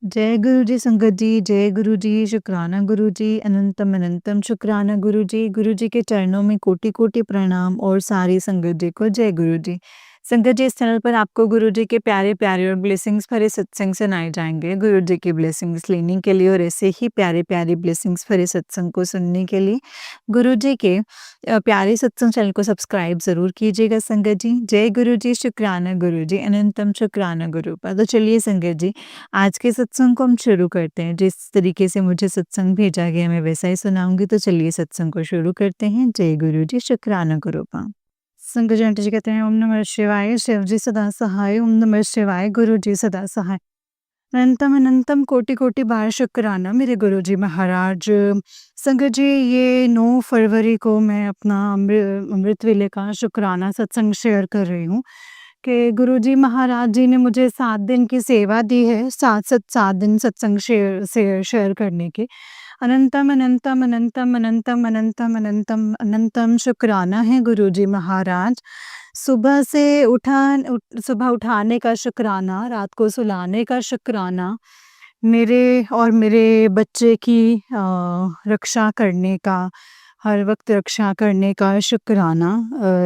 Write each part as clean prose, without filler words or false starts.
जय गुरु जी संगत जी, जय गुरु जी, शुक्राना गुरु जी, अनंतम अनंतम शुक्राना गुरु जी। गुरु जी के चरणों में कोटि-कोटि प्रणाम और सारी संगत जी को जय गुरु जी। संगत जी, इस चैनल पर आपको गुरु जी के प्यारे-प्यारे और ब्लेसिंग्स भरे सत्संग सुनाए जाएँगे। गुरु जी की ब्लेसिंग्स लेने के लिए और ऐसे ही प्यारे-प्यारे ब्लेसिंग्स भरे सत्संग को सुनने के लिए गुरु जी के प्यारे सत्संग चैनल को सब्सक्राइब ज़रूर कीजिएगा संगत जी। जय गुरु जी, शुक्राना गुरु जी, अनंतम शुक्राना गुरु पर। तो चलिए संगत जी, आज के सत्संग को हम शुरू करते हैं। जिस तरीके से मुझे सत्संग भेजा गया मैं वैसा ही सुनाऊँगी, तो चलिए सत्संग को शुरू करते हैं। जय गुरु जी, शुक्राना गुरु पा। संगत जी आंटी जी कहते हैं, ओम नमः शिवाय, शिव जी सदा सहाय, ओम नमः शिवाय, गुरु जी सदा सहाय। अनंतम अनंतम कोटि कोटि बार शुक्राना मेरे गुरु जी महाराज। संगत जी, ये 9 फरवरी को मैं अपना अमृत वेले का शुक्राना सत्संग शेयर कर रही हूँ कि गुरु जी महाराज जी ने मुझे 7 दिन की सेवा दी है, 7 दिन सत्संग शेयर करने की। अनंतम अनंतम अनंतम अनंतम अनंतम अनंतम अनंतम शुक्राना है गुरु जी महाराज। सुबह से सुबह उठाने का शुक्राना, रात को सुलाने का शुक्राना, मेरे और मेरे बच्चे की रक्षा करने का, हर वक़्त रक्षा करने का शुक्राना,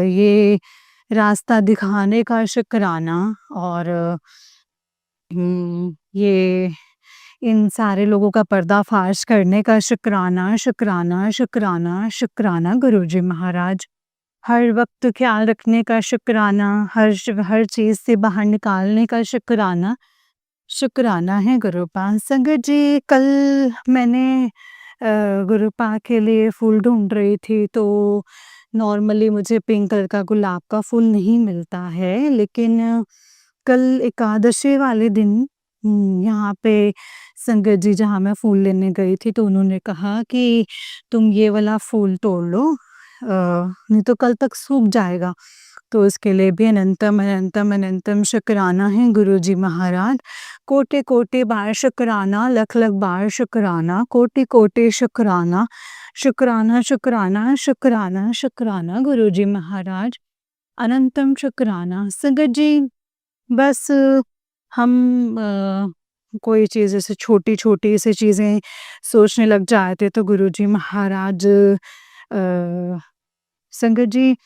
ये रास्ता दिखाने का शुक्राना और ये इन सारे लोगों का पर्दाफ़ाश करने का शुक्राना, शुक्राना, शुक्राना, शुक्राना गुरुजी महाराज। हर वक़्त ख़्याल रखने का शुक्राना, हर चीज़ से बाहर निकालने का शुक्राना, शुक्राना है गुरुपा। संगत जी, कल मैंने गुरुपा के लिए फूल ढूँढ रही थी, तो नॉर्मली मुझे पिंक कलर का गुलाब का फूल नहीं मिलता है, लेकिन कल एकादशी वाले दिन यहाँ पे संगत जी जहाँ मैं फूल लेने गई थी, तो उन्होंने कहा कि तुम ये वाला फूल तोड़ लो, नहीं तो कल तक सूख जाएगा। तो उसके लिए भी अनंतम अनंतम अनंतम शुक्राना है गुरु जी महाराज। कोटि कोटि बार शुक्राना, लख लख बार शुक्राना, कोटि कोटि शुक्राना, शुक्राना शुक्राना शुक्राना शुक्राना गुरु जी महाराज। अनंतम शुक्राना। संगत जी, बस हम कोई चीज़ ऐसे छोटी-छोटी सी चीज़ें सोचने लग जाते तो गुरुजी महाराज, संगत जी,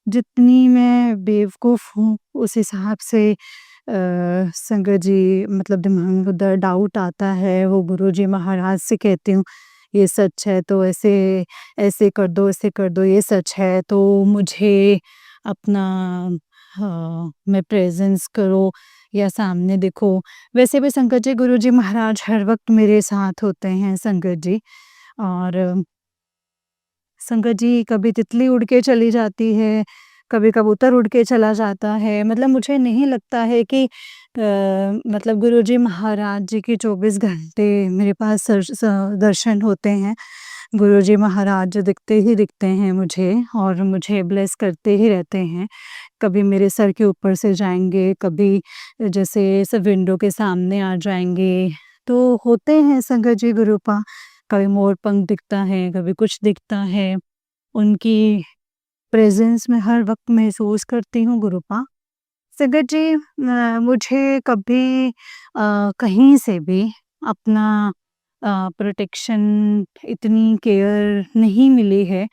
जितनी मैं बेवकूफ़ हूँ उस हिसाब से संगत जी, मतलब दिमाग में उधर डाउट आता है, वो गुरुजी महाराज से कहती हूँ ये सच है तो ऐसे ऐसे कर दो, ये सच है तो मुझे अपना, हाँ, मैं प्रेज़ेंस करो या सामने दिखो। वैसे भी संगत जी, गुरुजी महाराज हर वक़्त मेरे साथ होते हैं संगत जी। और संगत जी, कभी तितली उड़ के चली जाती है, कभी कबूतर उड़ के चला जाता है। मतलब मुझे नहीं लगता है कि मतलब गुरुजी महाराज जी की 24 घंटे मेरे पास दर्शन होते हैं। गुरुजी महाराज दिखते हैं मुझे और मुझे ब्लेस करते ही रहते हैं। कभी मेरे सर के ऊपर से जाएँगे, कभी जैसे सब विंडो के सामने आ जाएँगे, तो होते हैं संगत जी गुरुपा। कभी मोर पंख दिखता है, कभी कुछ दिखता है। उनकी प्रेज़ेंस मैं हर वक़्त महसूस करती हूँ गुरुपा। संगत जी, मुझे कभी कहीं से भी अपना प्रोटेक्शन, इतनी केयर नहीं मिली है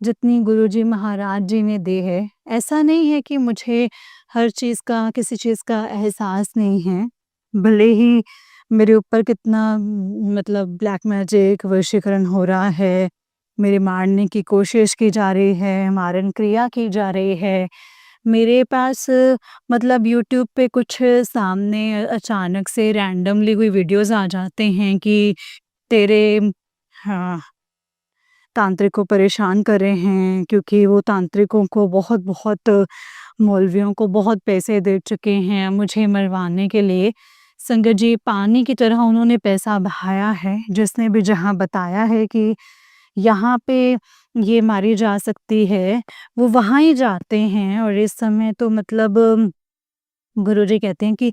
जितनी गुरुजी महाराज जी ने दी है। ऐसा नहीं है कि मुझे हर चीज़ का, किसी चीज़ का एहसास नहीं है। भले ही मेरे ऊपर कितना मतलब ब्लैक मैजिक, वशीकरण हो रहा है, मेरे मारने की कोशिश की जा रही है, मारण क्रिया की जा रही है। मेरे पास मतलब यूट्यूब पे कुछ सामने अचानक से रैंडमली कोई वीडियोज़ आ जाते हैं कि तेरे, हाँ, तांत्रिक को परेशान कर रहे हैं, क्योंकि वो तांत्रिकों को बहुत-बहुत, मौलवियों को बहुत पैसे दे चुके हैं मुझे मरवाने के लिए। संगत जी, पानी की तरह उन्होंने पैसा बहाया है, जिसने भी जहाँ बताया है कि यहाँ पे ये मारी जा सकती है, वो वहाँ ही जाते हैं। और इस समय तो मतलब गुरुजी कहते हैं कि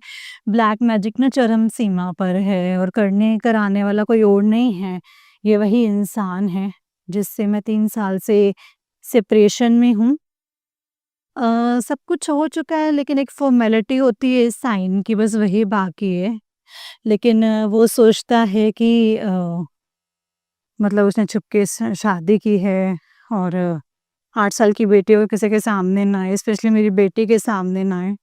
ब्लैक मैजिक ना चरम सीमा पर है और करने कराने वाला कोई और नहीं है, ये वही इंसान है जिससे मैं 3 साल से सेपरेशन में हूँ। सब कुछ हो चुका है, लेकिन एक फ़ॉर्मेलिटी होती है साइन की, बस वही बाकी है। लेकिन वो सोचता है कि मतलब उसने छुपके शादी की है और 8 साल की बेटी हो किसी के सामने ना आए, स्पेशली मेरी बेटी के सामने ना आए,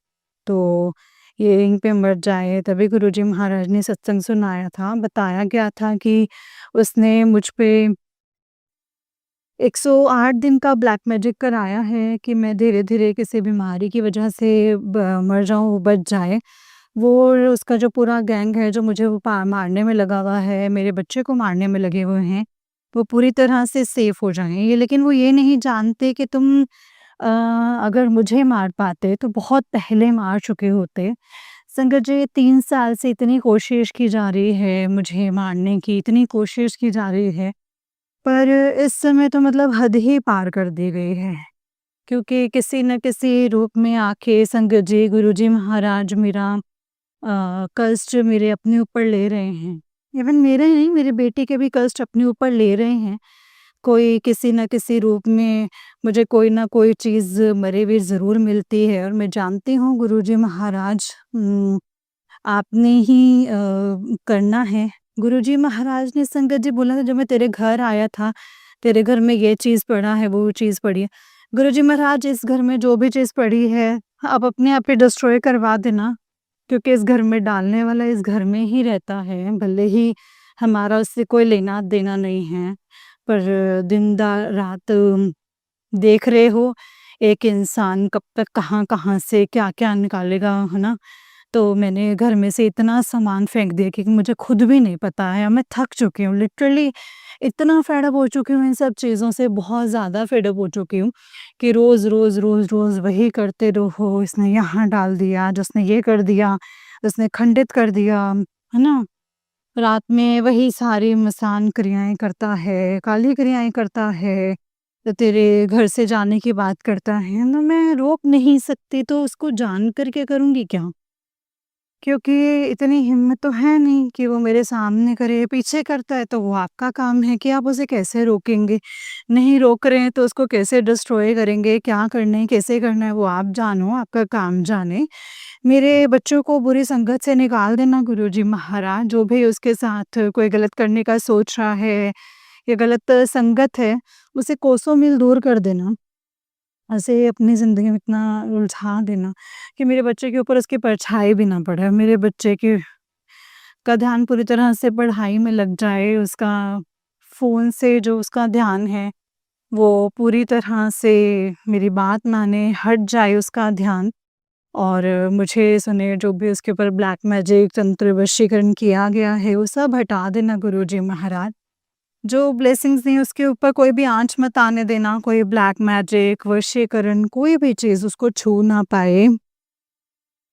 तो ये यहीं पे मर जाए। तभी गुरुजी महाराज ने सत्संग सुनाया था, बताया गया था कि उसने मुझ पे 108 दिन का ब्लैक मैजिक कराया है कि मैं धीरे-धीरे किसी बीमारी की वजह से मर जाऊँ, वो बच जाए। वो और उसका जो पूरा गैंग है जो मुझे वो मारने में लगा हुआ है, मेरे बच्चे को मारने में लगे हुए हैं, वो पूरी तरह से सेफ हो जाएँ। ये लेकिन वो ये नहीं जानते कि तुम अ, अगर मुझे मार पाते तो बहुत पहले मार चुके होते। संगत जी, 3 साल से इतनी कोशिश की जा रही है मुझे मारने की, इतनी कोशिश की जा रही है, पर इस समय तो मतलब हद ही पार कर दी गई है। क्योंकि किसी न किसी रूप में आके संगत जी, गुरुजी महाराज मेरा कष्ट मेरे अपने ऊपर ले रहे हैं। इवन मेरे नहीं, मेरे बेटे के भी कष्ट अपने ऊपर ले रहे हैं। कोई किसी न किसी रूप में मुझे कोई ना कोई चीज़ मरे हुए ज़रूर मिलती है और मैं जानती हूँ गुरुजी महाराज आपने ही करना है। गुरुजी महाराज ने संगत जी बोला था जब मैं तेरे घर आया था, तेरे घर में ये चीज़ पड़ा है, वो चीज़ पड़ी है। गुरुजी महाराज इस घर में जो भी चीज़ पड़ी है, आप अपने आप ही डिस्ट्रॉय करवा देना। क्योंकि इस घर में डालने वाला इस घर में ही रहता है, भले ही हमारा उससे कोई लेना-देना नहीं है। पर दिन दा रात देख रहे हो, एक इंसान कब तक कहाँ-कहाँ से क्या-क्या निकालेगा, है ना? तो मैंने घर में से इतना सामान फेंक दिया कि मुझे खुद भी नहीं पता है, मैं थक चुकी हूँ लिटरली। इतना फेड अप हो चुकी हूँ इन सब चीज़ों से, बहुत ज़्यादा फेड अप हो चुकी हूँ कि रोज़-रोज़, रोज़-रोज़ वही करते रहो, इसने यहाँ डाल दिया, आज उसने ये कर दिया, उसने खंडित कर दिया, है ना? रात में वही सारी मसान क्रियाएँ करता है, काली क्रियाएँ करता है, तो तेरे घर से जाने की बात करता है ना, मैं रोक नहीं सकती तो उसको जान कर के करूँगी क्या? क्योंकि इतनी हिम्मत तो है नहीं कि वो मेरे सामने करे, पीछे करता है तो वो आपका काम है कि आप उसे कैसे रोकेंगे। नहीं रोक रहे हैं तो उसको कैसे डिस्ट्रॉय करेंगे, क्या करना है, कैसे करना है वो आप जानो, आपका काम जाने। मेरे बच्चों को बुरी संगत से निकाल देना गुरुजी महाराज, जो भी उसके साथ कोई गलत करने का सोच रहा है या गलत संगत है, उसे कोसों मील दूर कर देना। ऐसे अपनी ज़िंदगी में इतना उलझा देना कि मेरे बच्चे के ऊपर उसकी परछाई भी ना पड़े। मेरे बच्चे के का ध्यान पूरी तरह से पढ़ाई में लग जाए, उसका फ़ोन से जो उसका ध्यान है, वो पूरी तरह से मेरी बात माने, हट जाए उसका ध्यान और मुझे सुने, जो भी उसके ऊपर ब्लैक मैजिक, तंत्र वशीकरण किया गया है, वो सब हटा देना गुरुजी महाराज। जो ब्लेसिंग्स दी उसके ऊपर कोई भी आँच मत आने देना, कोई ब्लैक मैजिक, वशीकरण, कोई भी चीज़ उसको छू ना पाए।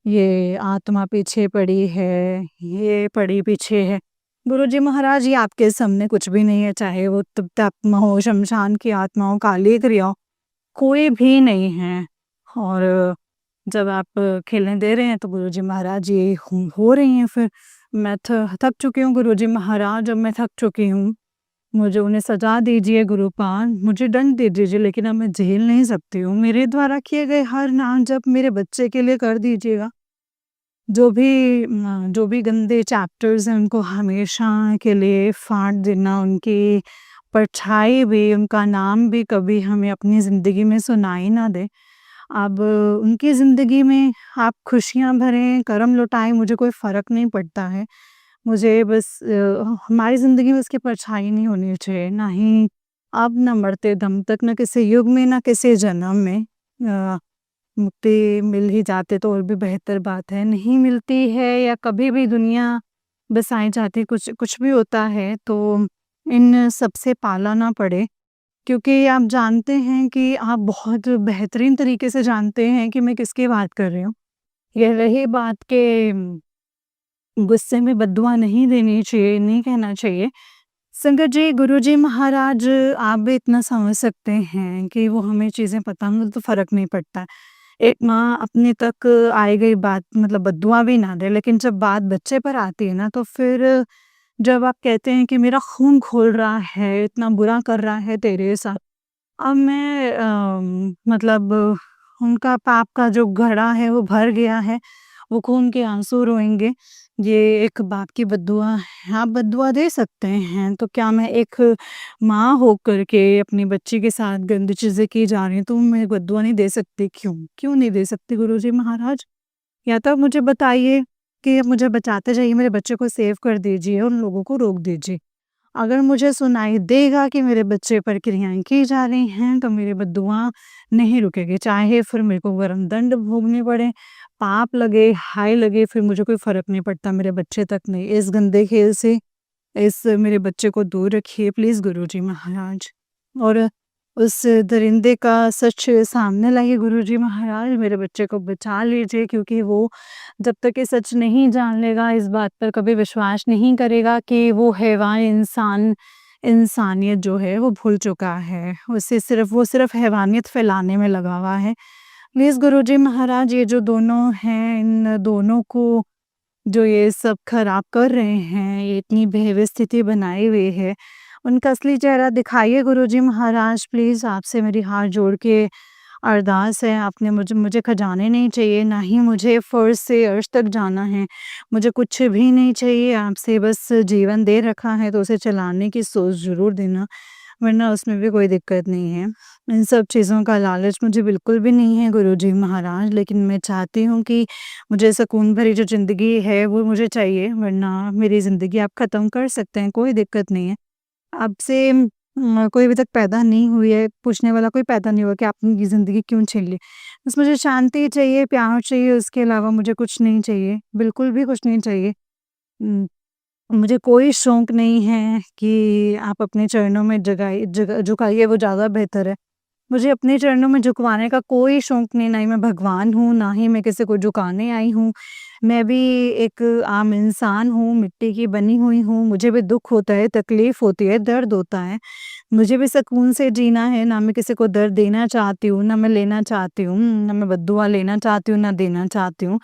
ये आत्मा पीछे पड़ी है, ये पड़ी पीछे है। गुरुजी महाराज, ये आपके सामने कुछ भी नहीं है, चाहे वो तप्त आत्मा हो, शमशान की आत्मा हो, काली क्रिया हो, कोई भी नहीं है। और जब आप खेलने दे रहे हैं तो गुरुजी महाराज ये हो रही हैं फिर। मैं थक चुकी हूँ गुरुजी महाराज, अब मैं थक चुकी हूँ। मुझे उन्हें सजा दीजिए गुरुपान, मुझे दंड दे दीजिए, लेकिन अब मैं झेल नहीं सकती हूँ। मेरे द्वारा किए गए हर नाम जप मेरे बच्चे के लिए कर दीजिएगा। जो भी गंदे चैप्टर्स हैं उनको हमेशा के लिए फाड़ देना, उनकी परछाई भी, उनका नाम भी कभी हमें अपनी ज़िंदगी में सुनाई ना दे। अब उनकी ज़िंदगी में आप खुशियाँ भरें, करम लुटाएँ, मुझे कोई फ़र्क नहीं पड़ता है। मुझे बस हमारी ज़िंदगी में उसकी परछाई नहीं होनी चाहिए, ना ही अब, ना मरते दम तक, ना किसी युग में, ना किसी जन्म में। मुक्ति मिल ही जाते तो और भी बेहतर बात है, नहीं मिलती है या कभी भी दुनिया बसाई जाती, कुछ कुछ भी होता है तो इन सबसे पाला ना पड़े। क्योंकि आप जानते हैं कि आप बहुत बेहतरीन तरीके से जानते हैं कि मैं किसकी बात कर रही हूँ। ये रही बात के गुस्से में बद्दुआ नहीं देनी चाहिए, नहीं कहना चाहिए। संगत जी, गुरुजी महाराज आप भी इतना समझ सकते हैं कि वो हमें चीज़ें पता हो तो फ़र्क नहीं पड़ता। एक माँ अपने तक आई गई बात मतलब बद्दुआ भी ना दे, लेकिन जब बात बच्चे पर आती है ना तो फिर जब आप कहते हैं कि मेरा खून खोल रहा है, इतना बुरा कर रहा है तेरे साथ, अब मैं मतलब उनका पाप का जो घड़ा है वो भर गया है, वो खून के आँसू रोएँगे। ये एक बाप की बद्दुआ है। आप बद्दुआ दे सकते हैं, तो क्या मैं एक माँ होकर के अपनी बच्ची के साथ गंदी चीज़ें की जा रही हैं, तो मैं बद्दुआ नहीं दे सकती क्यों? क्यों नहीं दे सकती गुरुजी महाराज? या तो आप मुझे बताइए कि आप मुझे बचाते जाइए, मेरे बच्चे को सेव कर दीजिए, उन लोगों को रोक दीजिए। अगर मुझे सुनाई देगा कि मेरे बच्चे पर क्रियाएँ की जा रही हैं, तो मेरी बद्दुआ नहीं रुकेगी, चाहे फिर मेरे को गरम दंड भोगने पड़े, पाप लगे, हाय लगे, फिर मुझे कोई फ़र्क नहीं पड़ता, मेरे बच्चे तक नहीं। इस गंदे खेल से इस मेरे बच्चे को दूर रखिए प्लीज़ गुरुजी महाराज। और उस दरिंदे का सच सामने लाइए गुरुजी महाराज, मेरे बच्चे को बचा लीजिए, क्योंकि वो जब तक ये सच नहीं जान लेगा, इस बात पर कभी विश्वास नहीं करेगा कि वो हैवान इंसान इंसानियत जो है वो भूल चुका है। वो सिर्फ़ हैवानियत फैलाने में लगा हुआ है। प्लीज़ गुरुजी महाराज, ये जो दोनों हैं, इन दोनों को जो ये सब खराब कर रहे हैं, ये इतनी बेहद स्थिति बनाई हुई है, उनका असली चेहरा दिखाइए गुरुजी महाराज प्लीज़, आपसे मेरी हाथ जोड़ के अरदास है। आपने मुझे खजाने नहीं चाहिए, ना ही मुझे फ़र्श से अर्श तक जाना है। मुझे कुछ भी नहीं चाहिए, आपसे बस जीवन दे रखा है, तो उसे चलाने की सोच ज़रूर देना, वरना उसमें भी कोई दिक्कत नहीं है। इन सब चीज़ों का लालच मुझे बिल्कुल भी नहीं है गुरुजी महाराज, लेकिन मैं चाहती हूँ कि मुझे सुकून भरी जो ज़िंदगी है वो मुझे चाहिए, वरना मेरी ज़िंदगी आप ख़त्म कर सकते हैं, कोई दिक्कत नहीं है। आपसे कोई अभी तक पैदा नहीं हुई है, पूछने वाला कोई पैदा नहीं हुआ कि आपने ये ज़िंदगी क्यों छीन ली। बस मुझे शांति चाहिए, प्यार चाहिए, उसके अलावा मुझे कुछ नहीं चाहिए, बिल्कुल भी कुछ नहीं चाहिए। उम, मुझे कोई शौक नहीं है कि आप अपने चरणों में झुकाइए, वो ज़्यादा बेहतर है। मुझे अपने चरणों में झुकवाने का कोई शौक नहीं, ना ही मैं भगवान हूँ, ना ही मैं किसी को झुकाने आई हूँ। मैं भी एक आम इंसान हूँ, मिट्टी की बनी हुई हूँ, मुझे भी दुःख होता है, तकलीफ़ होती है, दर्द होता है। मुझे भी सुकून से जीना है, ना मैं किसी को दर्द देना चाहती हूँ, ना मैं लेना चाहती हूँ, ना मैं बद्दुआ लेना चाहती हूँ, ना देना चाहती हूँ।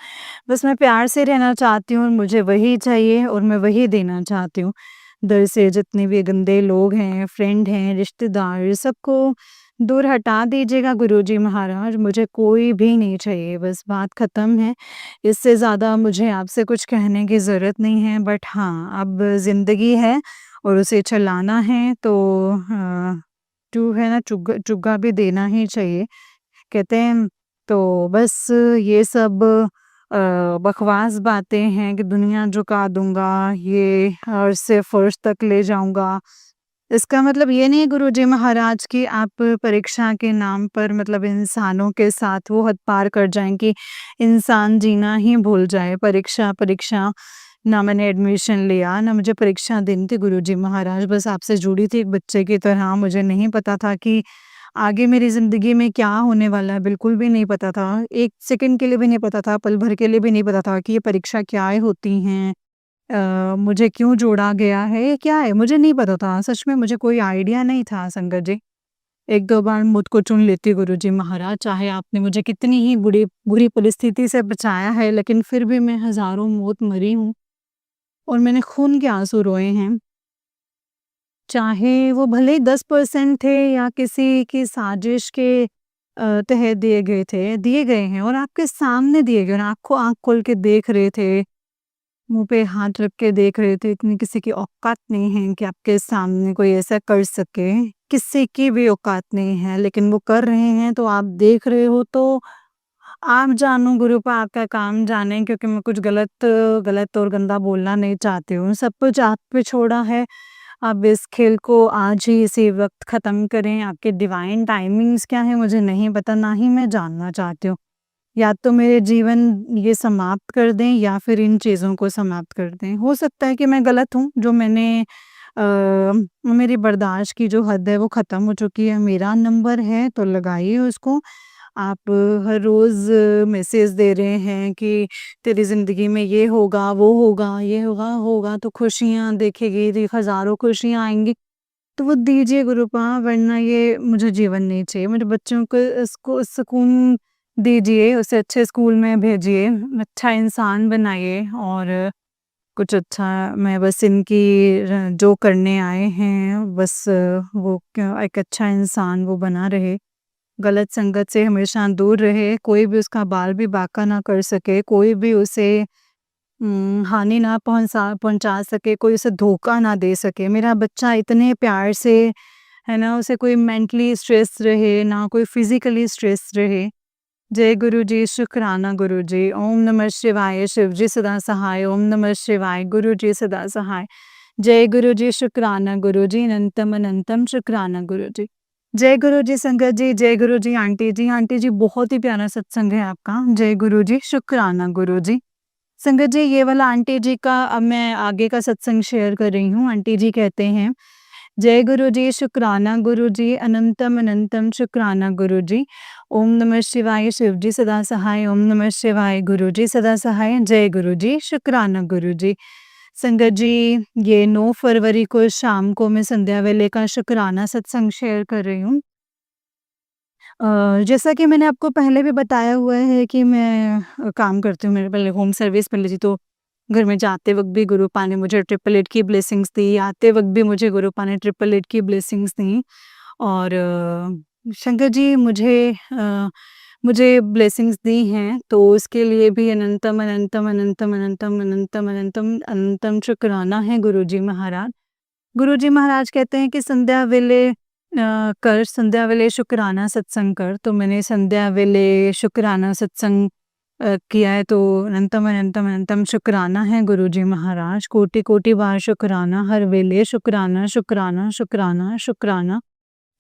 बस मैं प्यार से रहना चाहती हूँ, मुझे वही चाहिए और मैं वही देना चाहती हूँ। दर से जितने भी गंदे लोग हैं, फ्रेंड हैं, रिश्तेदार, सबको दूर हटा दीजिएगा गुरुजी महाराज, मुझे कोई भी नहीं चाहिए, बस बात ख़त्म है। इससे ज़्यादा मुझे आपसे कुछ कहने की ज़रूरत नहीं है, बट हाँ, अब ज़िंदगी है और उसे चलाना है, तो जो है ना, चुग्गा भी देना ही चाहिए। कहते हैं, तो बस ये सब बकवास बातें हैं कि दुनिया झुका दूँगा, ये अर्श से फ़र्श तक ले जाऊँगा। इसका मतलब ये नहीं है गुरुजी महाराज कि आप परीक्षा के नाम पर मतलब इंसानों के साथ वो हद पार कर जाएँ कि इंसान जीना ही भूल जाए। परीक्षा, परीक्षा, ना मैंने एडमिशन लिया, ना मुझे परीक्षा देनी थी गुरुजी महाराज, बस आपसे जुड़ी थी एक बच्चे की तरह। मुझे नहीं पता था कि आगे मेरी ज़िंदगी में क्या होने वाला है, बिल्कुल भी नहीं पता था। 1 सेकंड के लिए भी नहीं पता था, पल भर के लिए भी नहीं पता था कि ये परीक्षा क्या होती हैं। मुझे क्यों जोड़ा गया है, ये क्या है? मुझे नहीं पता था, सच में मुझे कोई आइडिया नहीं था संगत जी। 1-2 बार मौत को चुन लेती गुरुजी महाराज, चाहे आपने मुझे कितनी ही बुरी परिस्थिति से बचाया है, लेकिन फिर भी मैं हज़ारों मौत मरी हूँ और मैंने खून के आँसू रोए हैं। चाहे वो भले ही 10% थे या किसी की साजिश के तहत दिए गए हैं और आपके सामने दिए गए और आँखों आँख खोल के देख रहे थे, मुँह पे हाथ रख के देख रहे थे, इतनी किसी की औकात नहीं है कि आपके सामने कोई ऐसा कर सके, किसी की भी औकात नहीं है, लेकिन वो कर रहे हैं तो आप देख रहे हो, तो आप जानो गुरूपा आपका काम जाने, क्योंकि मैं कुछ गलत और गंदा बोलना नहीं चाहती हूँ। सब कुछ आप पे छोड़ा है, आप इस खेल को आज ही इसी वक़्त ख़त्म करें। आपके डिवाइन टाइमिंग्स क्या हैं मुझे नहीं पता, ना ही मैं जानना चाहती हूँ। या तो मेरे जीवन ये समाप्त कर दें या फिर इन चीज़ों को समाप्त कर दें। हो सकता है कि मैं गलत हूँ, जो मेरी बर्दाश्त की जो हद है वो ख़त्म हो चुकी है। मेरा नंबर है तो लगाइए उसको। आप हर रोज़ मैसेज दे रहे हैं कि तेरी ज़िंदगी में ये होगा, वो होगा, ये होगा तो खुशियाँ देखेगी, हज़ारों खुशियाँ आएँगी। तो वो दीजिए गुरूपा, वरना ये मुझे जीवन नहीं चाहिए। मेरे बच्चों को इसको सुकून दीजिए, उसे अच्छे स्कूल में भेजिए, अच्छा इंसान बनाइए और कुछ अच्छा, मैं बस इनकी जो करने आए हैं बस वो क्या एक अच्छा इंसान वो बना रहे। गलत संगत से हमेशा दूर रहे, कोई भी उसका बाल भी बांका ना कर सके, कोई भी उसे हानि ना पहुँचा सके, कोई उसे धोखा ना दे सके। मेरा बच्चा इतने प्यार से, है ना, उसे कोई मेंटली स्ट्रेस रहे, ना कोई फिज़िकली स्ट्रेस रहे। जय गुरु जी, शुक्राना गुरु जी। ओम नमः शिवाय, शिव जी सदा सहाय। ओम नमः शिवाय, गुरु जी सदा सहाय। जय गुरु जी, शुक्राना गुरु जी, अनंतम अनंतम शुक्राना गुरु जी। जय गुरु जी संगत जी, जय गुरु जी आंटी जी। आंटी जी बहुत ही प्यारा सत्संग है आपका। जय गुरु जी, शुक्राना गुरु जी। संगत जी ये वाला आंटी जी का अब मैं आगे का सत्संग शेयर कर रही हूँ। आंटी जी कहते हैं, जय गुरु जी, शुक्राना गुरु जी, अनंतम अनंतम शुक्राना गुरु जी। ओम नमः शिवाय, शिव जी सदा सहाय। ओम नमः शिवाय, गुरु जी सदा सहाय। जय गुरु जी, शुक्राना गुरु जी। संगत जी ये 9 फरवरी को शाम को मैं संध्या वेले का शुक्राना सत्संग शेयर कर रही हूँ। जैसा कि मैंने आपको पहले भी बताया हुआ है कि मैं काम करती हूँ, मेरे पहले होम सर्विस पहले थी, तो घर में जाते वक़्त भी गुरुपा ने मुझे ट्रिपल 8 की ब्लेसिंग्स दी, आते वक़्त भी मुझे गुरुपा ने ट्रिपल 8 की ब्लेसिंग्स दी। और शंकर जी मुझे ब्लेसिंग्स दी हैं, तो उसके लिए भी अनंतम अनंतम अनंतम अनंतम अनंतम अनंतम अनंतम शुक्राना है गुरुजी महाराज। गुरुजी महाराज कहते हैं कि संध्या वेले संध्या वेले शुक्राना सत्संग कर। तो मैंने संध्या वेले शुक्राना सत्संग किया है, तो अनंतम अनंतम अनंतम शुक्राना है गुरुजी महाराज। कोटि कोटि बार शुक्राना, हर वेले शुक्राना शुक्राना शुक्राना शुक्राना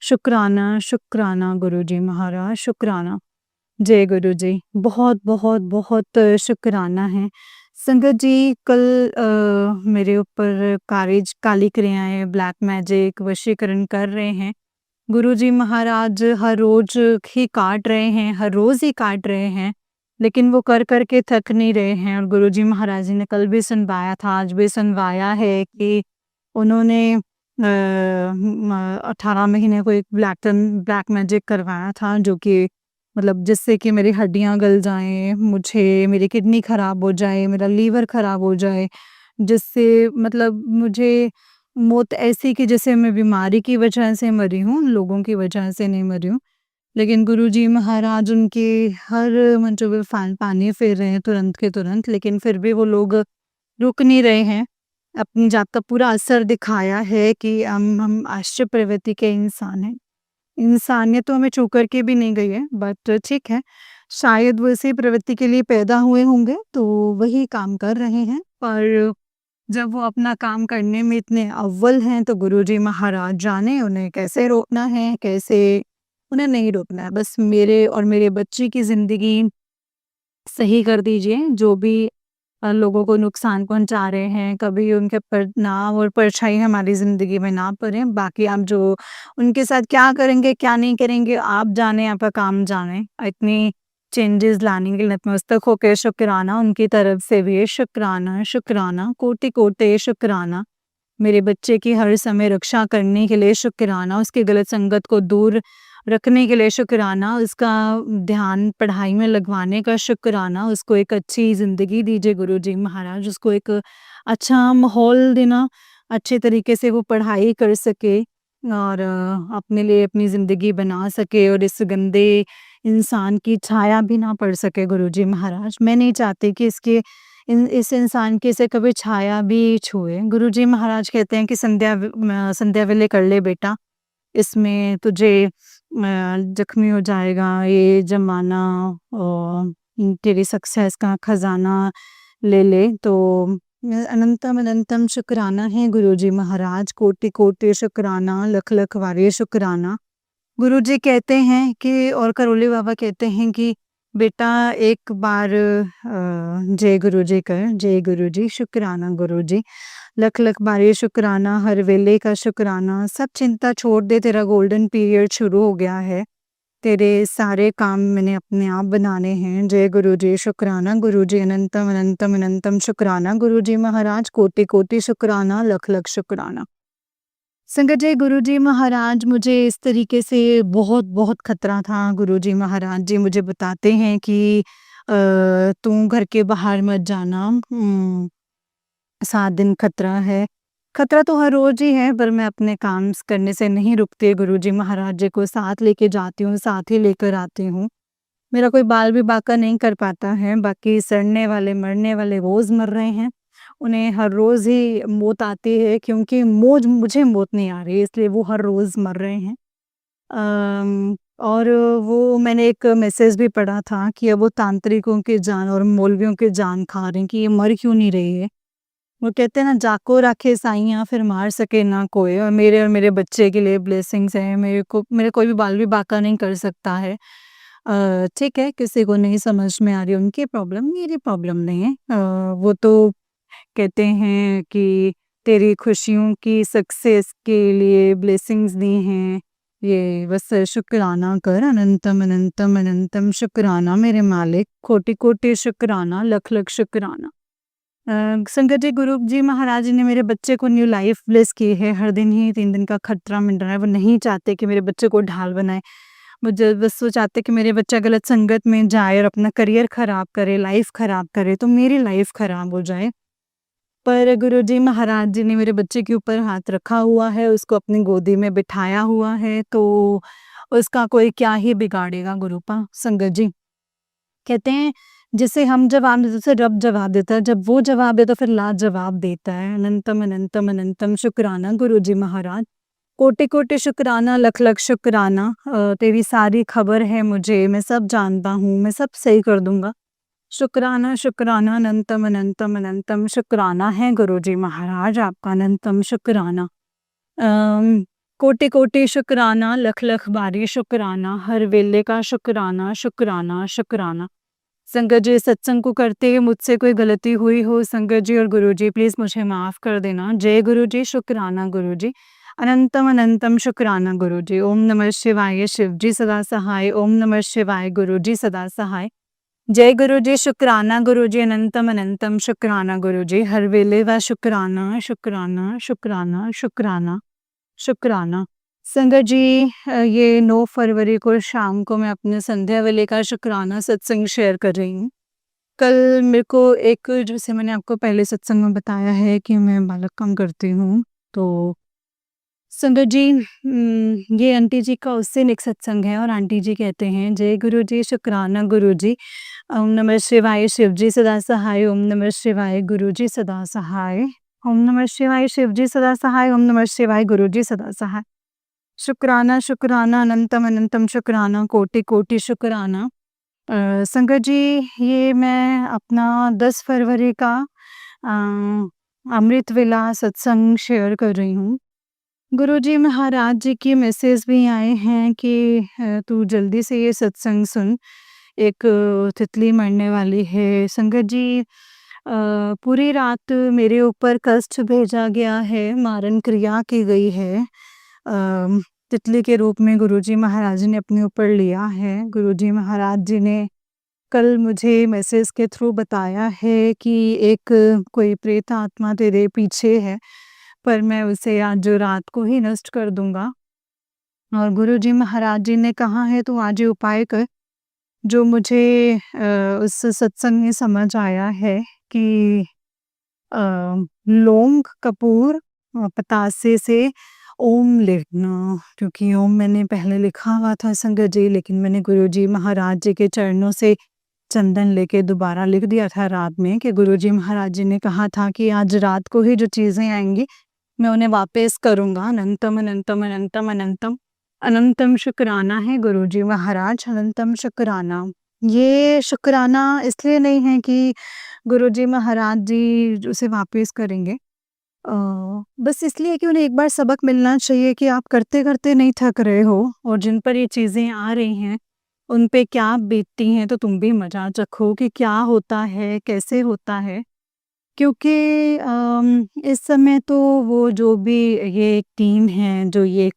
शुक्राना शुक्राना गुरुजी महाराज, शुक्राना। जय गुरु जी। बहुत बहुत बहुत शुक्राना है। संगत जी कल मेरे ऊपर काली क्रियाएँ, ब्लैक मैजिक, वशीकरण कर रहे हैं। गुरुजी महाराज हर रोज़ ही काट रहे हैं, हर रोज़ ही काट रहे हैं, लेकिन वो कर के थक नहीं रहे हैं। और गुरुजी महाराज जी ने कल भी सुनवाया था, आज भी सुनवाया है कि उन्होंने 18 महीने को एक ब्लैक मैजिक करवाया था, जो कि मतलब जिससे कि मेरी हड्डियाँ गल जाएँ, मेरी किडनी खराब हो जाए, मेरा लीवर खराब हो जाए, जिससे मतलब मुझे मौत ऐसी कि जैसे मैं बीमारी की वजह से मरी हूँ, लोगों की वजह से नहीं मरी हूँ। लेकिन गुरुजी महाराज उनके हर मंचों पे पानी फेर रहे हैं तुरंत के तुरंत, लेकिन फिर भी वो लोग रुक नहीं रहे हैं। अपनी जात का पूरा असर दिखाया है कि हम आश्चर्य प्रवृत्ति के इंसान हैं। इंसानियत तो हमें छू कर के भी नहीं गई है, बट ठीक है, शायद वो इसी प्रवृत्ति के लिए पैदा हुए होंगे, तो वही काम कर रहे हैं। पर जब वो अपना काम करने में इतने अव्वल हैं, तो गुरुजी महाराज जाने उन्हें कैसे रोकना है, कैसे उन्हें नहीं रोकना है। बस मेरे और मेरे बच्चे की ज़िंदगी सही कर दीजिए, जो भी लोगों को नुकसान पहुँचा रहे हैं, कभी उनके पर नाम और परछाई हमारी ज़िंदगी में ना पड़े। बाकी आप जो उनके साथ क्या करेंगे, क्या नहीं करेंगे, आप जाने, आपका काम जाने। इतनी चेंजेस लाने के लिए नतमस्तक होके शुक्राना उनकी तरफ से भी शुक्राना, शुक्राना, कोटि-कोटि शुक्राना। मेरे बच्चे की हर समय रक्षा करने के लिए शुक्राना, उसकी गलत संगत को दूर रखने के लिए शुक्राना, उसका ध्यान पढ़ाई में लगवाने का शुक्राना, उसको एक अच्छी ज़िंदगी दीजिए गुरुजी महाराज, उसको एक अच्छा माहौल देना, अच्छे तरीके से वो पढ़ाई कर सके और अपने लिए अपनी ज़िंदगी बना सके और इस गंदे इंसान की छाया भी ना पड़ सके गुरुजी महाराज। मैं नहीं चाहती कि इस इंसान की से कभी छाया भी छुए। गुरुजी महाराज कहते हैं कि संध्या वेले कर ले बेटा, इसमें तुझे ज़ख्मी हो जाएगा ये ज़माना, और तेरी सक्सेस का खज़ाना ले ले। तो अनंतम अनंतम शुक्राना है गुरुजी महाराज, कोटि-कोटि शुक्राना, लख-लख वारे शुक्राना। गुरुजी कहते हैं कि और करोली बाबा कहते हैं कि बेटा एक बार जय गुरुजी कर, जय गुरुजी, शुक्राना गुरुजी, लख लख बारी शुक्राना, हर वेले का शुक्राना, सब चिंता छोड़ दे, तेरा गोल्डन पीरियड शुरू हो गया है, तेरे सारे काम मैंने अपने आप बनाने हैं। जय गुरुजी, शुक्राना गुरुजी, अनंतम अनंतम अनंतम शुक्राना गुरुजी महाराज, कोटि कोटि शुक्राना, लख लख शुक्राना। संगत जी गुरुजी महाराज मुझे इस तरीके से बहुत खतरा था। गुरुजी महाराज जी मुझे बताते हैं कि तू घर के बाहर मत जाना, 7 दिन खतरा है। खतरा तो हर रोज़ ही है, पर मैं अपने काम करने से नहीं रुकती, गुरुजी महाराज जी को साथ लेके जाती हूँ, साथ ही लेकर आती हूँ। मेरा कोई बाल भी बांका नहीं कर पाता है, बाकी सड़ने वाले, मरने वाले रोज़ मर रहे हैं। उन्हें हर रोज़ ही मौत आती है क्योंकि मुझे मौत नहीं आ रही है, इसलिए वो हर रोज़ मर रहे हैं। और वो मैंने एक मैसेज भी पढ़ा था कि अब वो तांत्रिकों की जान और मौलवियों की जान खा रहे हैं कि ये मर क्यों नहीं रही है। वो कहते हैं ना, जाको राखे साइयाँ फिर मार सके ना कोई, और मेरे बच्चे के लिए ब्लेसिंग्स हैं, मेरे कोई भी बाल भी बांका नहीं कर सकता है। ठीक है, किसी को नहीं समझ में आ रही उनकी प्रॉब्लम, मेरी प्रॉब्लम नहीं है। वो तो कहते हैं कि तेरी खुशियों की सक्सेस के लिए ब्लेसिंग्स दी हैं, ये बस शुक्राना कर, अनंतम अनंतम अनंतम शुक्राना मेरे मालिक, कोटि कोटि शुक्राना, लख लख शुक्राना। संगत जी, गुरु जी महाराज जी ने मेरे बच्चे को न्यू लाइफ ब्लेस की है। हर दिन ही 3 दिन का खतरा मिल रहा है। वो नहीं चाहते कि मेरे बच्चे को ढाल बनाए। बस वो चाहते कि मेरे बच्चा गलत संगत में जाए और अपना करियर खराब करे, लाइफ खराब करे, तो मेरी लाइफ खराब हो जाए। पर गुरुजी महाराज जी ने मेरे बच्चे के ऊपर हाथ रखा हुआ है, उसको अपनी गोदी में बिठाया हुआ है, तो उसका कोई क्या ही बिगाड़ेगा गुरुपा संगत जी। कहते हैं, जिसे हम जवाब देते उसे रब जवाब देता है, जब वो जवाब देता फिर लाजवाब देता है। अनंतम अनंतम अनंतम शुक्राना गुरुजी महाराज, कोटि कोटि शुक्राना, लख लख शुक्राना। तेरी सारी खबर है मुझे, मैं सब जानता हूँ, मैं सब सही कर दूंगा। शुक्राना शुक्राना, अनंतम अनंतम अनंतम शुक्राना है गुरुजी महाराज, आपका अनंतम शुक्राना। अम, कोटि कोटि शुक्राना, लख लख बारी शुक्राना, हर वेले का शुक्राना शुक्राना शुक्राना। संगत जी, सत्संग को करते हुए मुझसे कोई गलती हुई हो संगत जी और गुरुजी, प्लीज मुझे माफ कर देना। जय गुरुजी, शुक्राना गुरुजी, अनंतम अनंतम शुक्राना गुरुजी। ओम नमः शिवाय, शिव जी सदा सहाय। ओम नमः शिवाय, गुरुजी सदा सहाय। जय गुरुजी, शुक्राना गुरुजी, अनंतम अनंतम शुक्राना गुरुजी, हर वेले व शुक्राना शुक्राना शुक्राना शुक्राना शुक्राना। संगत जी, ये 9 फरवरी को शाम को मैं अपने संध्या वेले का शुक्राना सत्संग शेयर कर रही हूँ। कल मेरे को एक, जैसे मैंने आपको पहले सत्संग में बताया है कि मैं बालक काम करती हूँ, तो संगत जी, ये आंटी जी का उस दिन एक सत्संग है और आंटी जी कहते हैं, जय गुरु जी, शुक्राना गुरु जी, ओम नमः शिवाय, शिव जी सदा सहाय। ओम नमः शिवाय, गुरु जी सदा सहाय। ओम नमः शिवाय, शिव जी सदा सहाय। ओम नमः शिवाय, गुरु जी सदा सहाय। शुक्राना शुक्राना, अनंतम अनंतम शुक्राना, कोटि कोटि शुक्राना। संगत जी, ये मैं अपना 10 फरवरी का अमृत वेला सत्संग शेयर कर रही हूँ। गुरुजी महाराज जी के मैसेज भी आए हैं कि तू जल्दी से ये सत्संग सुन, एक तितली मरने वाली है। संगत जी, पूरी रात मेरे ऊपर कष्ट भेजा गया है, मारन क्रिया की गई है। तितली के रूप में गुरुजी महाराज जी ने अपने ऊपर लिया है। गुरुजी महाराज जी ने कल मुझे मैसेज के थ्रू बताया है कि एक कोई प्रेत आत्मा तेरे पीछे है, पर मैं उसे आज रात को ही नष्ट कर दूंगा। और गुरुजी महाराज जी ने कहा है, तू आज ये उपाय कर। जो मुझे उस सत्संग में समझ आया है कि अ, लौंग कपूर पतासे से ओम लिखना, क्योंकि ओम मैंने पहले लिखा हुआ था संगत जी, लेकिन मैंने गुरुजी महाराज जी के चरणों से चंदन लेके दोबारा लिख दिया था रात में, कि गुरुजी महाराज जी ने कहा था कि आज रात को ही जो चीज़ें आएंगी मैं उन्हें वापस करूँगा। अनंतम अनंतम अनंतम अनंतम अनंतम शुक्राना है गुरुजी महाराज, अनंतम शुक्राना। ये शुक्राना इसलिए नहीं है कि गुरुजी महाराज जी उसे वापस करेंगे, बस इसलिए कि उन्हें एक बार सबक मिलना चाहिए कि आप करते-करते नहीं थक रहे हो, और जिन पर ये चीज़ें आ रही हैं, उन पे क्या बीतती हैं, तो तुम भी मज़ा चखो कि क्या होता है, कैसे होता है। क्योंकि इस समय तो वो जो भी ये एक टीम है, जो ये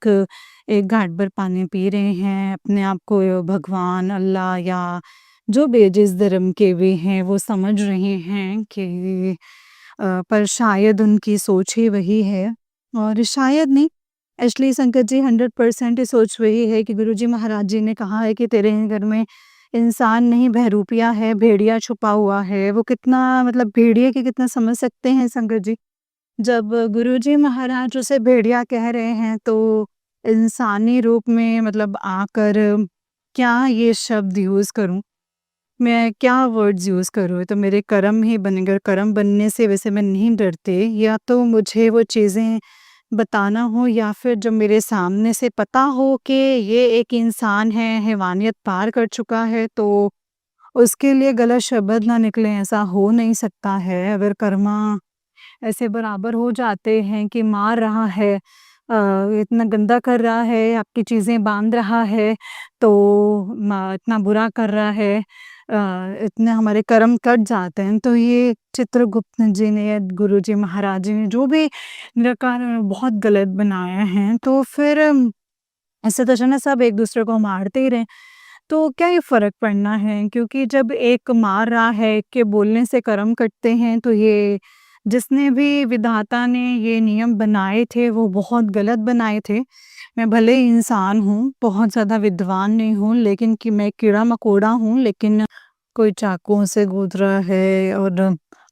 एक घाट भर पानी पी रहे हैं, अपने आप को भगवान, अल्लाह या जो भी जिस धर्म के भी हैं, वो समझ रहे हैं कि पर शायद उनकी सोच ही वही है, और शायद नहीं, एक्चुअली संकट जी 100% ये सोच वही है कि गुरुजी महाराज जी ने कहा है कि तेरे घर में इंसान नहीं बहरूपिया है, भेड़िया छुपा हुआ है। वो कितना, मतलब भेड़िए के कितना समझ सकते हैं संगत जी। जब गुरुजी महाराज उसे भेड़िया कह रहे हैं, तो इंसानी रूप में मतलब आकर क्या ये शब्द यूज़ करूँ? मैं क्या वर्ड्स यूज़ करूँ? तो मेरे कर्म ही बनेंगे और कर्म बनने से वैसे मैं नहीं डरती, या तो मुझे वो चीज़ें बताना हो या फिर जो मेरे सामने से पता हो कि ये एक इंसान है, हैवानियत पार कर चुका है, तो उसके लिए गलत शब्द ना निकले, ऐसा हो नहीं सकता है। अगर कर्मा ऐसे बराबर हो जाते हैं कि मार रहा है, इतना गंदा कर रहा है, आपकी चीज़ें बाँध रहा है, तो इतना बुरा कर रहा है, इतने हमारे कर्म कट जाते हैं। तो ये चित्रगुप्त जी ने या गुरु जी महाराज जी ने जो भी निराकार बहुत गलत बनाया है, तो फिर ऐसे तो जो ना सब एक दूसरे को मारते ही रहें, तो क्या ये फ़र्क पड़ना है? क्योंकि जब एक मार रहा है, एक के बोलने से कर्म कटते हैं, तो ये जिसने भी विधाता ने ये नियम बनाए थे, वो बहुत गलत बनाए थे। मैं भले ही इंसान हूँ, बहुत ज़्यादा विद्वान नहीं हूँ, लेकिन कि मैं कीड़ा-मकोड़ा हूँ, लेकिन कोई चाकुओं से गूँथ रहा है और